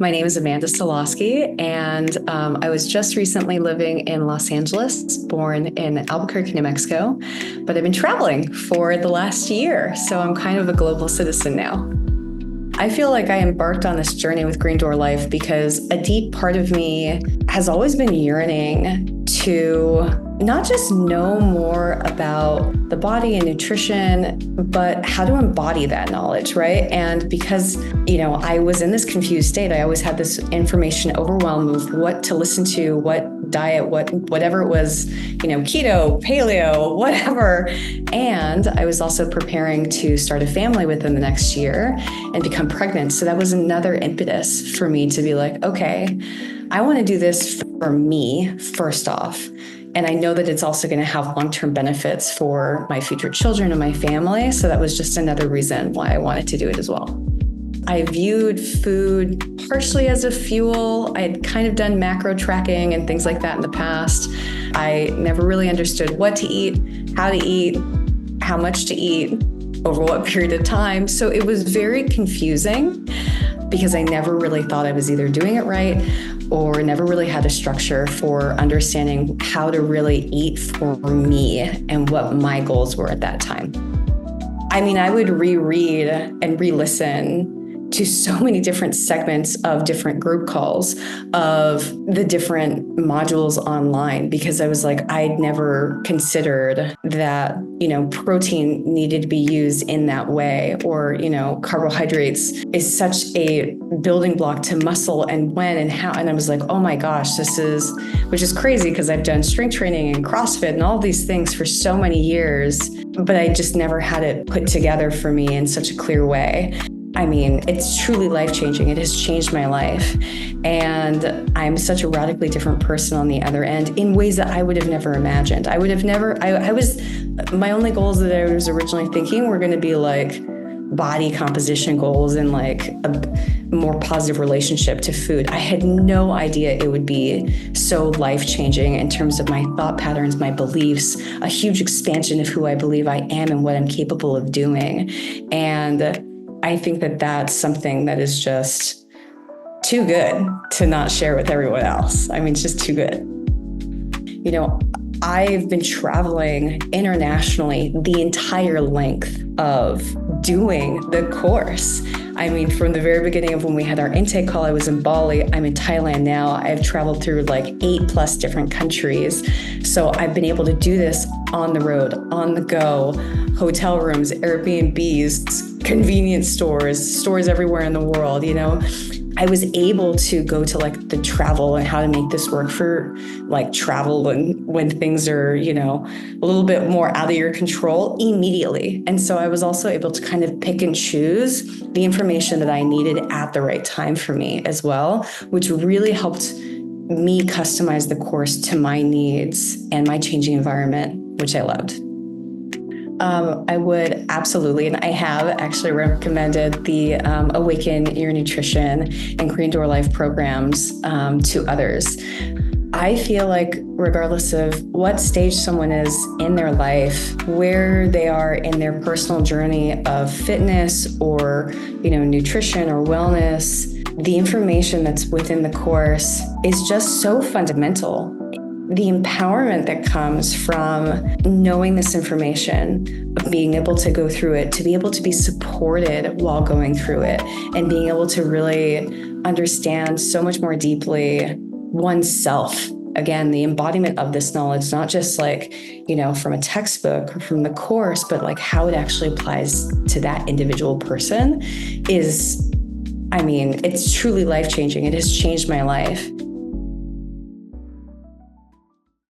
My name is Amanda Stolosky, and I was just recently living in Los Angeles, born in Albuquerque, New Mexico, but I've been traveling for the last year, so I'm kind of a global citizen now. I feel like I embarked on this journey with Green Door Life because a deep part of me has always been yearning to not just know more about the body and nutrition, but how to embody that knowledge, right? And because, I was in this confused state, I always had this information overwhelm of what to listen to, what diet, whatever it was, keto, paleo, whatever. And I was also preparing to start a family within the next year and become pregnant. So that was another impetus for me to be like, okay, I want to do this for me first off. And I know that it's also going to have long-term benefits for my future children and my family. So that was just another reason why I wanted to do it as well. I viewed food partially as a fuel. I had kind of done macro tracking and things like that in the past. I never really understood what to eat, how much to eat, over what period of time. So it was very confusing because I never really thought I was either doing it right or never really had a structure for understanding how to really eat for me and what my goals were at that time. I would reread and re-listen to so many different segments of different group calls of the different modules online because I was like, I'd never considered that, protein needed to be used in that way, or, carbohydrates is such a building block to muscle and when and how. And I was like, oh my gosh, which is crazy because I've done strength training and CrossFit and all these things for so many years, but I just never had it put together for me in such a clear way. It's truly life-changing. It has changed my life. And I'm such a radically different person on the other end in ways that I would have never imagined. My only goals that I was originally thinking were going to be like body composition goals and like a more positive relationship to food. I had no idea it would be so life-changing in terms of my thought patterns, my beliefs, a huge expansion of who I believe I am and what I'm capable of doing. And I think that that's something that is just too good to not share with everyone else. It's just too good. I've been traveling internationally the entire length of doing the course. From the very beginning of when we had our intake call, I was in Bali. I'm in Thailand now. I've traveled through like 8+ different countries. So I've been able to do this on the road, on the go, hotel rooms, Airbnbs, convenience stores everywhere in the world, I was able to go to like the travel and how to make this work for like travel and when things are, a little bit more out of your control immediately. And so I was also able to kind of pick and choose the information that I needed at the right time for me as well, which really helped me customize the course to my needs and my changing environment, which I loved. I would absolutely, and I have actually recommended the Awaken Your Nutrition and Green Door Life programs to others. I feel like regardless of what stage someone is in their life, where they are in their personal journey of fitness or, nutrition or wellness, the information that's within the course is just so fundamental. The empowerment that comes from knowing this information, of being able to go through it, to be able to be supported while going through it, and being able to really understand so much more deeply oneself. Again, the embodiment of this knowledge, not just like, from a textbook or from the course, but like how it actually applies to that individual person is, it's truly life-changing. It has changed my life.